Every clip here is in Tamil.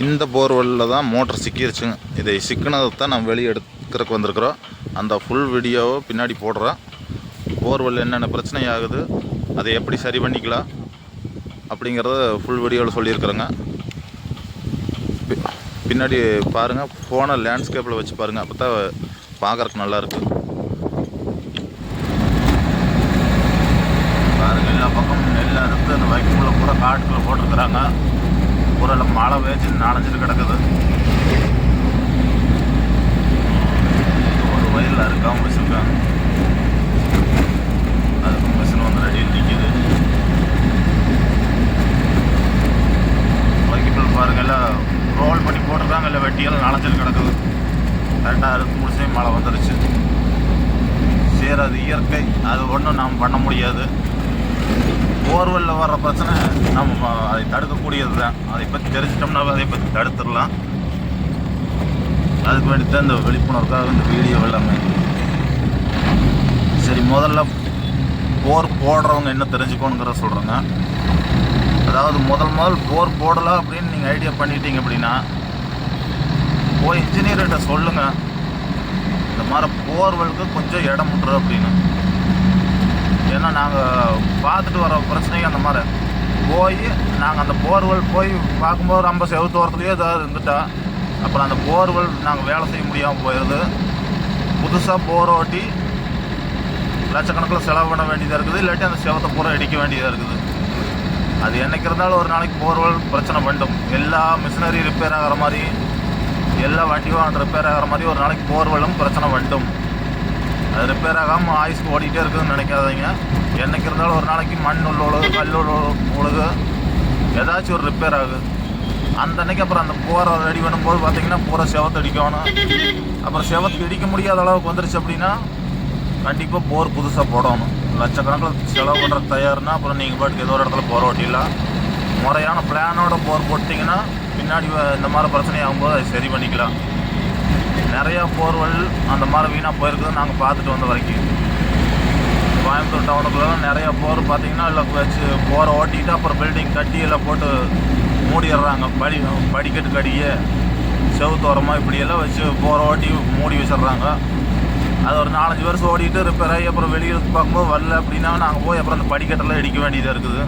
இந்த போர்வெல்லில் தான் மோட்டர் சிக்கிருச்சுங்க. இதை சிக்கினதை தான் நம்ம வெளியே எடுக்கிறதுக்கு வந்திருக்கிறோம். அந்த ஃபுல் வீடியோவை பின்னாடி போடுறோம். போர்வெல் என்னென்ன பிரச்சனை ஆகுது, அதை எப்படி சரி பண்ணிக்கலாம் அப்படிங்கிறத ஃபுல் வீடியோவில் சொல்லியிருக்கிறேங்க. பின்னாடி பாருங்கள், ஃபோனை லேண்ட்ஸ்கேப்பில் வச்சு பாருங்கள், அப்போ தான் பார்க்குறக்கு நல்லாயிருக்கு. பாருங்கள், எல்லா பக்கம் நெல் அறுத்து அந்த வைக்குள்ளே பூரா காட்டுக்குள்ளே போட்டிருக்கிறாங்க. பூரா மழை வேச்சு நனைஞ்சிட்டு கிடக்குது. ஒரு வயலில் அறுக்காமல் வச்சுருக்காங்க. அதுக்கு மிஷின் வந்து ரெடியில் நிற்கிது. வைக்கப்பில் பாருங்கள், எல்லாம் ரோல் பண்ணி போட்டிருக்காங்க. இல்லை வெட்டியெல்லாம் நனைஞ்சிட்டு கிடக்குது. கரெக்டாக அறுத்து முடிச்சே மழை வந்துருச்சு. சரி, அது இயற்கை, அது ஒன்றும் நாம் பண்ண முடியாது. போர்வெல்லில் வர்ற பிரச்சனை நம்ம அதை தடுக்கக்கூடியது தான். அதை பற்றி தெரிஞ்சிட்டோம்னா அதை பற்றி தடுத்துடலாம். அதுக்கு வேண்டி தான் இந்த விழிப்புணர்வுக்காக இந்த வீடியோ எல்லாமே. சரி, முதல்ல போர் போடுறவங்க என்ன தெரிஞ்சுக்கணுங்கிற சொல்கிறேங்க. அதாவது முதல் போர் போடலாம் அப்படின்னு நீங்கள் ஐடியா பண்ணிட்டீங்க அப்படின்னா போய் இன்ஜினியர்கிட்ட சொல்லுங்கள், இந்த மாதிரி போர்வெலுக்கு கொஞ்சம் இடம் விட்டுரு அப்படின்னு. ஏன்னா நாங்கள் பார்த்துட்டு வர பிரச்சனைக்கு அந்த மாதிரி போய் நாங்கள் அந்த போர்வெல் போய் பார்க்கும்போது ரொம்ப செவுத்தோரத்துலேயே ஏதாவது இருந்துட்டா அப்புறம் அந்த போர்வெல் நாங்கள் வேலை செய்ய முடியாமல் போயிடுது. புதுசாக போர் ஓட்டி லட்சக்கணக்கில் செலவு பண்ண வேண்டியதாக இருக்குது. இல்லாட்டி அந்த செவத்தை பூரா இடிக்க வேண்டியதாக இருக்குது. அது என்னைக்கு இருந்தாலும் ஒரு நாளைக்கு போர்வெல் பிரச்சனை வேண்டும். எல்லா மிஷினரி ரிப்பேர் ஆகிற மாதிரி, எல்லா வண்டியும் ரிப்பேர் ஆகிற மாதிரி ஒரு நாளைக்கு போர்வெல்லும் பிரச்சனை வேண்டும். அது ரிப்பேர் ஆகாமல் ஆயுஸ்க்கு ஓடிக்கிட்டே இருக்குதுன்னு நினைக்காதீங்க. என்றைக்கு இருந்தாலும் ஒரு நாளைக்கு மண் உழுகு, கல் உழுகு, ஏதாச்சும் ஒரு ரிப்பேர் ஆகுது. அந்த அன்னைக்கு அப்புறம் அந்த போரை ரெடி பண்ணும்போது பார்த்திங்கன்னா பூரா செவத்து அடிக்கணும். அப்புறம் செவத்துக்கு இடிக்க முடியாத அளவுக்கு வந்துருச்சு அப்படின்னா கண்டிப்பாக போர் புதுசாக போடணும். லட்சக்கணக்கில் செலவு பண்ணுறது தயார்னா அப்புறம் நீங்கள் பாட்டுக்கு ஏதோ ஒரு இடத்துல போர் ஓட்டிடலாம். முறையான பிளானோட போர் போட்டிங்கன்னா பின்னாடி இந்த மாதிரி பிரச்சனை ஆகும்போது அதை சரி பண்ணிக்கலாம். நிறையா போர்வெல் அந்த மாதிரி வீணாக போயிருக்குதுன்னு நாங்கள் பார்த்துட்டு வந்த வரைக்கும். கோயம்புத்தூர் டவுனுக்குள்ள நிறையா போர் பார்த்திங்கன்னா இல்லை வச்சு போரை ஓட்டிக்கிட்டு அப்புறம் பில்டிங் கட்டி எல்லாம் போட்டு மூடிடுறாங்க. படிக்கட்டு கடியே செவுத்தோரமாக இப்படியெல்லாம் வச்சு போரை ஓட்டி மூடி வச்சிடுறாங்க. அது ஒரு 4-5 வருஷம் ஓடிட்டு ரிப்பேர் ஆகி அப்புறம் வெளியே பார்க்கும்போது வரல அப்படின்னா நாங்கள் போய் அப்புறம் அந்த படிக்கட்டெல்லாம் இடிக்க வேண்டியதாக இருக்குது.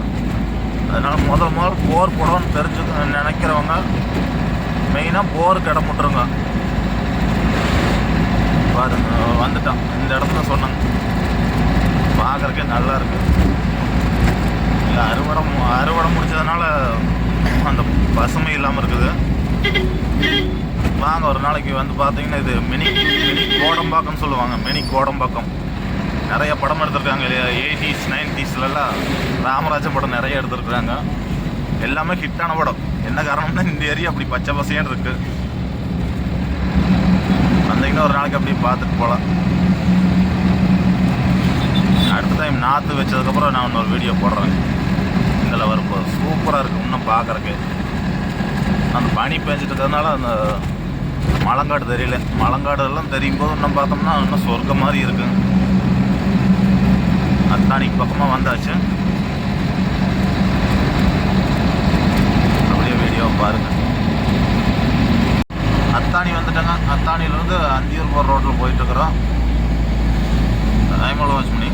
அதனால் முதல் போர் போடணும்னு தெரிஞ்சு நினைக்கிறவங்க மெயினாக போருக்கு இடம் விட்டுருங்க. பாருங்க, வந்துட்டான் இந்த இடத்துல சொன்னாங்க. பார்க்குறக்கே நல்லா இருக்குது. இல்லை அறுவடை முடிச்சதுனால அந்த பசுமை இல்லாமல் இருக்குது. வாங்க, ஒரு நாளைக்கு வந்து பார்த்தீங்கன்னா இது மினி கோடம்பாக்கம்னு சொல்லுவாங்க. மினி கோடம்பாக்கம் நிறைய படம் எடுத்திருக்காங்க இல்லையா. 80s 90sலாம் ராமராஜ படம் நிறைய எடுத்துருக்குறாங்க. எல்லாமே ஹிட்டான படம். என்ன காரணம்னா இந்த ஏரியா அப்படி பச்சை பசையான்னு இருக்குது. வந்தீங்கன்னா ஒரு நாளைக்கு அப்படியே பார்த்துட்டு போகலாம். அடுத்த டைம் நாற்று வச்சதுக்கப்புறம் நான் இன்னொரு வீடியோ போடுறேன். இதில் வரும்போது சூப்பராக இருக்குது. இன்னும் பார்க்குறக்கு அந்த பனி பேஞ்சிட்டு இருக்கிறதுனால அந்த மலங்காடு தெரியல. மலங்காடு எல்லாம் தெரியும் போது இன்னும் பார்த்தோம்னா இன்னும் சொர்க்கம் மாதிரி இருக்குது. அத்தானிக்கு பக்கமாக வந்தாச்சு. அப்படியே வீடியோ பாருங்கள். அத்தானி வந்துட்டாங்க. அத்தானியிலேருந்து அந்தியூர் போகிற ரோட்டில் போயிட்டுருக்குறோம். டைம் எவ்வளோ வச்சு மணி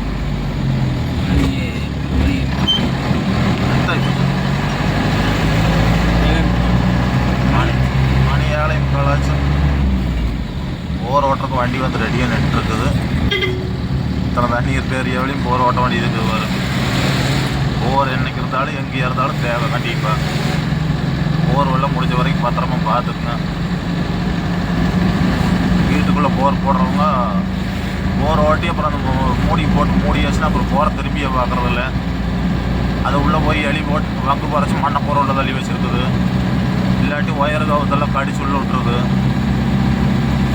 7:45 ஆச்சு. போகிற ஓட்டுறதுக்கு வண்டி வந்து ரெடியாக நின்றுருக்குது. இத்தனை தண்ணி இருக்க ஏரியாவிலையும் போகிற ஓட்ட வண்டி இருக்குது. வரும் போர் என்னைக்கு இருந்தாலும் எங்கேயா இருந்தாலும் தேவை கண்டிப்பாக. போர் வெள்ளம் முடிஞ்ச வரைக்கும் பத்திரமா பார்த்துக்குங்க. வீட்டுக்குள்ளே போர் போடுறவங்க போர் ஓட்டி அப்புறம் அந்த மூடி போட்டு மூடியாச்சுன்னா அப்புறம் போரை திரும்பியே பார்க்குறதில்ல. அதை உள்ளே போய் எலி போட்டு வங்கு பறைச்சி மண்ணை போகிற உள்ள தள்ளி வச்சுருக்குது. இல்லாட்டி ஒயரு கவுத்தெல்லாம் கடிச்சு உள்ள விட்டுருது.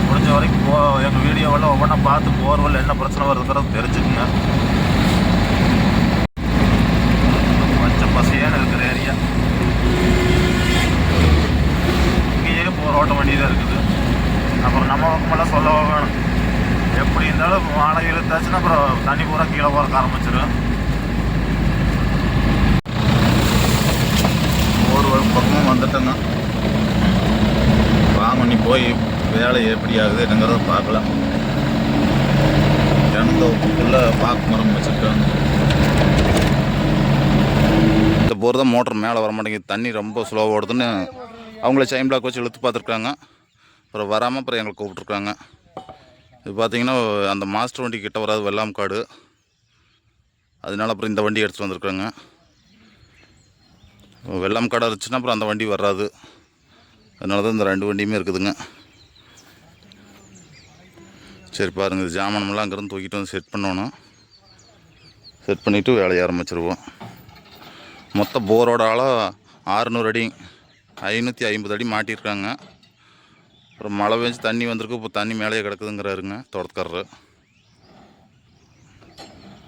முடிஞ்ச வரைக்கும் எங்கள் வீடியோவெல்லாம் ஒவ்வொன்றா பார்த்து போர்வெல் என்ன பிரச்சனை வருதுங்கிறது தெரிஞ்சுக்குங்க. பச்சை பசையான இருக்கிற ஏரியா. இங்கேயே போர் ஓட்ட வேண்டியதாக இருக்குது. அப்புறம் நம்ம பக்கமெல்லாம் சொல்ல வேணும். எப்படி இருந்தாலும் மழை இழுத்தாச்சுன்னா அப்புறம் தண்ணி பூரா கீழே போகிறக்க ஆரம்பிச்சிடும். ஒரு பக்கமும் வந்துட்டோங்க. போய் வேலை எப்படி ஆகுது என்னங்கிறத பார்க்கலாம். கிணத்துக்குள்ளே பாக்கு மரம் வச்சுருக்காங்க. இந்த போர் தான் மோட்டர் மேலே வர மாட்டேங்குது, தண்ணி ரொம்ப ஸ்லோவாக ஓடுதுன்னு அவங்கள செயின் பிளாக் வச்சு இழுத்து பார்த்துருக்காங்க. அப்புறம் வராமல் அப்புறம் எங்களை கூப்பிட்ருக்காங்க. இது பார்த்திங்கன்னா அந்த மாஸ்டர் வண்டி கிட்ட வராது, வெள்ளாம் காடு. அதனால அப்புறம் இந்த வண்டி எடுத்துகிட்டு வந்திருக்காங்க. வெள்ளாம் காடாக இருந்துச்சுன்னா அப்புறம் அந்த வண்டி வராது. அதனால தான் இந்த 2 வண்டியுமே இருக்குதுங்க. சரி பாருங்கள், இது ஜாமானமெல்லாம் அங்கேருந்து தூக்கிட்டு வந்து செட் பண்ணணும். செட் பண்ணிவிட்டு வேலையை ஆரம்பிச்சிருவோம். மொத்த போரோட ஆழம் 600 அடி, 550 அடி மாட்டியிருக்காங்க. அப்புறம் மழை பெஞ்சு தண்ணி வந்திருக்கு, இப்போ தண்ணி மேலேயே கிடக்குதுங்கிறாருங்க தோட்டக்காரரு.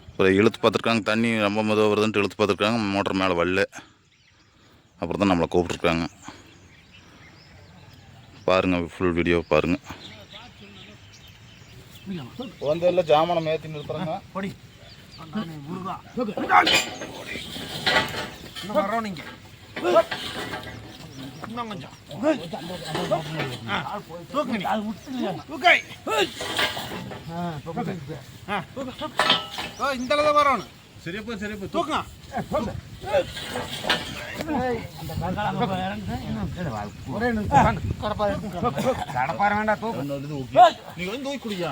அப்புறம் இழுத்து பார்த்துருக்காங்க, தண்ணி ரொம்ப மெதுவாக வருதுன்ட்டு இழுத்து பார்த்துருக்காங்க, மோட்டர் மேலே வரல. அப்புறம் தான் நம்மளை கூப்பிட்ருக்காங்க. பாருங்கள், ஃபுல் வீடியோ பாருங்கள். வந்து எல்லாம் ஜாமானம் ஏற்றி நிறுத்துறாங்க. இந்த வரணும். சரிப்பா சரிப்பா தூக்குங்க. கடப்பார வேண்டாம், தூக்கு. நீங்க வந்து தூக்கி குடியா?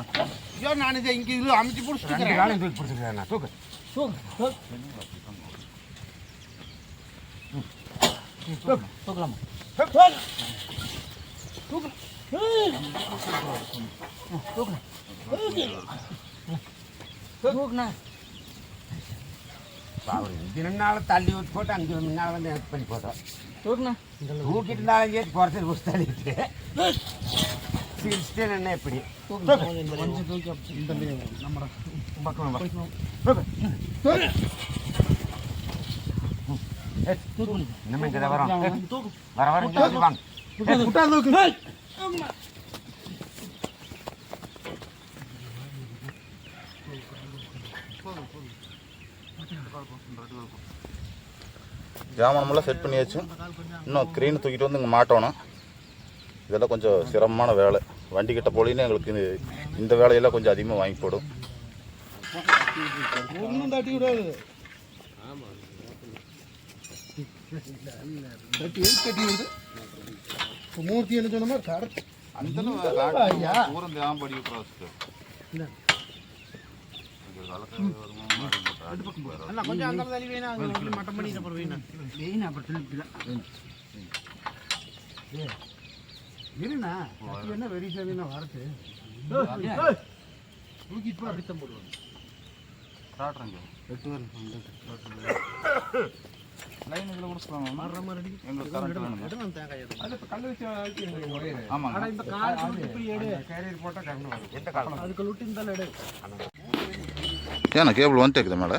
நான் இதை இங்கே இது அமைச்சு பிடிச்சிருக்கேன். தூக்கி பிடிச்சிருக்கேன். தூக்கு தூக்கலாமா? தினால தள்ளி ஊற்றி போட்டு அங்கே முன்னால் வந்து ஹெல்ப் பண்ணி போட்டோம். தூக்கிட்டு இருந்தாலும் சரி, குறைச்சி புடிச்சு தள்ளிட்டு சிரிச்சிட்டே என்ன எப்படி இன்னும் இங்கே வரோம். வர வர வாங்க. ஜாமானமெல்லாம் செட் பண்ணியாச்சு. இன்னும் க்ரீன் தூக்கிட்டு வந்து இங்கே மாட்டணும். இதெல்லாம் கொஞ்சம் சிரமமான வேலை. வண்டி கிட்ட போலின்னு எங்களுக்கு இந்த வேலையெல்லாம் கொஞ்சம் அதிகமாக வாங்கி போடும். மூர்த்தி என்ன சொன்ன கொஞ்சம் அந்த தள்ளி வேணும். மட்டம் பண்ணிட்டு அப்புறம் வேணும். அப்புறம் இருண்ணா என்ன வெறி சேவைன்னா வரட்டு தூக்கிட்டு போய் அடித்தம் போடுவாங்க. லைன் இதில் கொடுத்துருவாங்க. மாறுற மாதிரி எங்களுக்கு கரண்ட் வேணும். அது இப்போ கல் வச்சு ஆமாம். ஆனால் இந்த கால் போய் எடு கேரியர் போட்டால் கரண்ட் வரும். எந்த காலம் அதுக்கு லுட்டி இருந்தாலும் எடு. ஏன்னா கேபிள் வந்துட்டு இருக்குது மேலே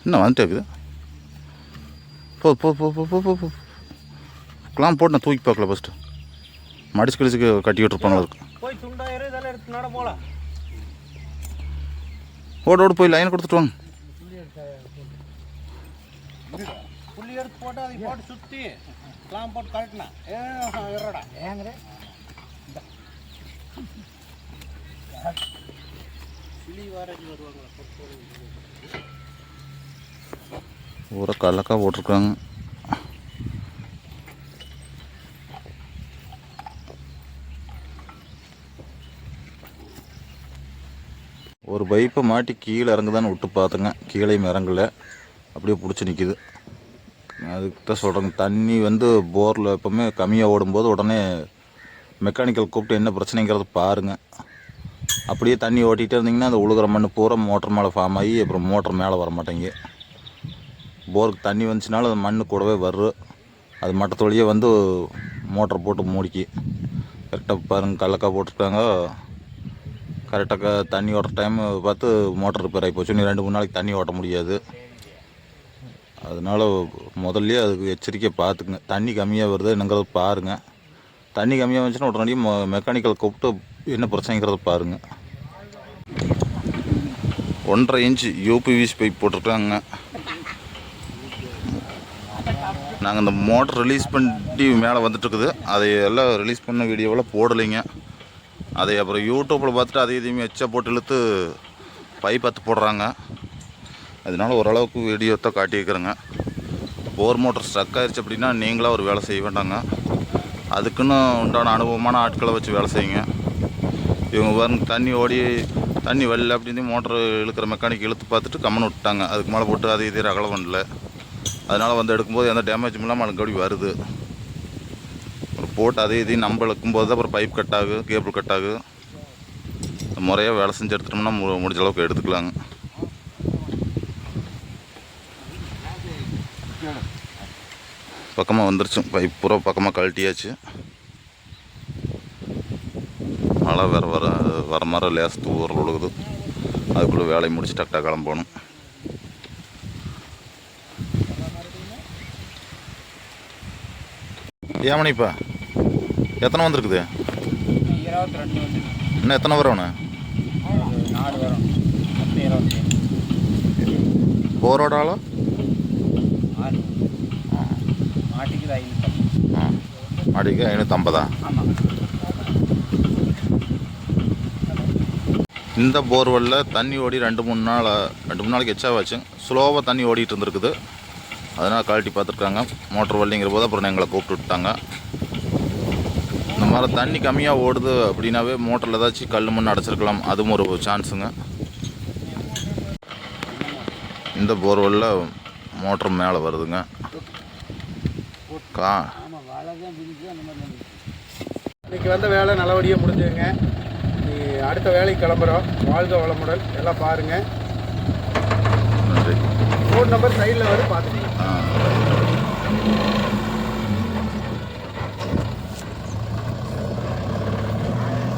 இன்னும் வந்துட்டு இருக்குது. கிளாம் போட்டு நான் தூக்கி பார்க்கல. ஃபஸ்ட்டு மடிச்சு கடிச்சுக்கு கட்டி விட்டுருப்பாங்க. அதுக்கு போய் துண்டாயிரம் இதெல்லாம் எடுத்து நட போல ஓட போய் லைன் கொடுத்துட்டு வாங்க. புள்ளி எடுத்து போட்டு அதை போட்டு சுற்றி கிளாம் போட்டு கரெக்ட்னா ஏறடா ஏங்கிற ஊரை கல்லக்கா போட்டிருக்காங்க. ஒரு பைப்பை மாட்டி கீழே இறங்குதான்னு விட்டு பார்த்துங்க. கீழேயும் இறங்கலை, அப்படியே பிடிச்சி நிற்கிது. அதுக்கிட்ட சொல்கிறேங்க, தண்ணி வந்து போரில் எப்போவுமே கம்மியாக ஓடும்போது உடனே மெக்கானிக்கல் கூப்பிட்டு என்ன பிரச்சனைங்கிறத பாருங்கள். அப்படியே தண்ணி ஓட்டிகிட்டே இருந்திங்கன்னா அந்த உழுகிற மண் பூரா மோட்டர் மேலே ஃபார்ம் ஆகி அப்புறம் மோட்டர் மேலே வர மாட்டேங்க. போருக்கு தண்ணி வந்துச்சுனாலும் அது மண் கூடவே வரும். அது மட்டத்து வழியே வந்து மோட்டர் போட்டு மூடிக்கி. கரெக்டாக பாருங்கள், கல்லக்காய் போட்டிருக்காங்க. கரெக்டாக தண்ணி ஓட்டுற டைம் பார்த்து மோட்டர் ரிப்பேர் ஆகி போச்சு. நீ 2-3 நாளைக்கு தண்ணி ஓட்ட முடியாது. அதனால் முதல்லையே அதுக்கு எச்சரிக்கையை பார்த்துக்குங்க. தண்ணி கம்மியாக வருது என்னங்கிறத பாருங்கள். தண்ணி கம்மியாக வந்துச்சுன்னா உடனடியாக மெக்கானிக்கல் கூப்பிட்டு என்ன பிரச்சனைங்கிறத பாருங்கள். 1.5 இன்ச் யூபிவிசி பைப் போட்டிருக்காங்க. நாங்கள் இந்த மோட்டர் ரிலீஸ் பண்ணி மேலே வந்துட்டுருக்குது. அதை எல்லாம் ரிலீஸ் பண்ண வீடியோவில் போடலைங்க. அதை அப்புறம் யூடியூப்பில் பார்த்துட்டு அதை இதையுமே எச்சா போட்டு இழுத்து பைப் அத்து போடுறாங்க. அதனால ஓரளவுக்கு வீடியோத்தை காட்டியிருக்கிறேங்க. போர் மோட்டர் ஸ்ட்ரக் ஆயிடுச்சு அப்படின்னா நீங்களாக ஒரு வேலை செய்ய வேண்டாங்க. அதுக்குன்னு உண்டான அனுபவமான ஆட்களை வச்சு வேலை செய்யுங்க. இவங்க பாருங்க தண்ணி வரல அப்படின்னு மோட்டர் இழுக்கிற மெக்கானிக் இழுத்து பார்த்துட்டு கம்மன் விட்டாங்க. அதுக்கு மேலே போட்டு அது இதே அகலம் பண்ணல. அதனால் வந்து எடுக்கும்போது எந்த டேமேஜும் இல்லாமல் அதுக்கடி வருது. அப்புறம் போட்டு அதே இதையும் நம்ம இழுக்கும்போது அப்புறம் பைப் கட் ஆகு, கேபிள் கட் ஆகு. முறையாக வேலை செஞ்சு எடுத்துட்டோம்னா முடிஞ்ச அளவுக்கு எடுத்துக்கலாங்க. பக்கமாக வந்துருச்சு. பைப் பூரா பக்கமாக கழட்டியாச்சு. மழை வேறு வர மாதிரி லேஸ் தூரல் விழுகுது. அதுக்குள்ளே வேலையை முடிச்சு டக்டாக கிளம்பணும். ஏமணிப்பா எத்தனை வந்துருக்குது? 22 வந்து. இன்னும் எத்தனை வரணும்? 4 வரும். 27. போரோட ஆளோ 6 மாட்டிக்கு 550. மாடிக்கு 550. ஆமாம். இந்த போர்வெல்லில் தண்ணி ஓடி 2-3 நாளைக்கு எச்சாவாச்சு. ஸ்லோவாக தண்ணி ஓடிட்டு இருந்துருக்குது. அதனால் கழட்டி பார்த்துருக்காங்க. மோட்டர் வெல்லிங்கிற போது அப்புறம் எங்களை கூப்பிட்டு விட்டாங்க. இந்த மாதிரி தண்ணி கம்மியாக ஓடுது அப்படின்னாவே மோட்டரில் ஏதாச்சும் கல் மண் அடைச்சிருக்கலாம். அதுவும் ஒரு சான்ஸுங்க. இந்த போர்வெல்லில் மோட்டர் மேலே வருதுங்க. இன்றைக்கி வந்த வேலை நல்லபடியாக முடிஞ்சுங்க. அடுத்த வேலைக்கு கிளம்புறோம். வாழ்க வளமுடன். எல்லாம் பாருங்கள். நன்றி. ஃபோன் நம்பர் சைடில் வரும், பார்த்துக்கலாம்.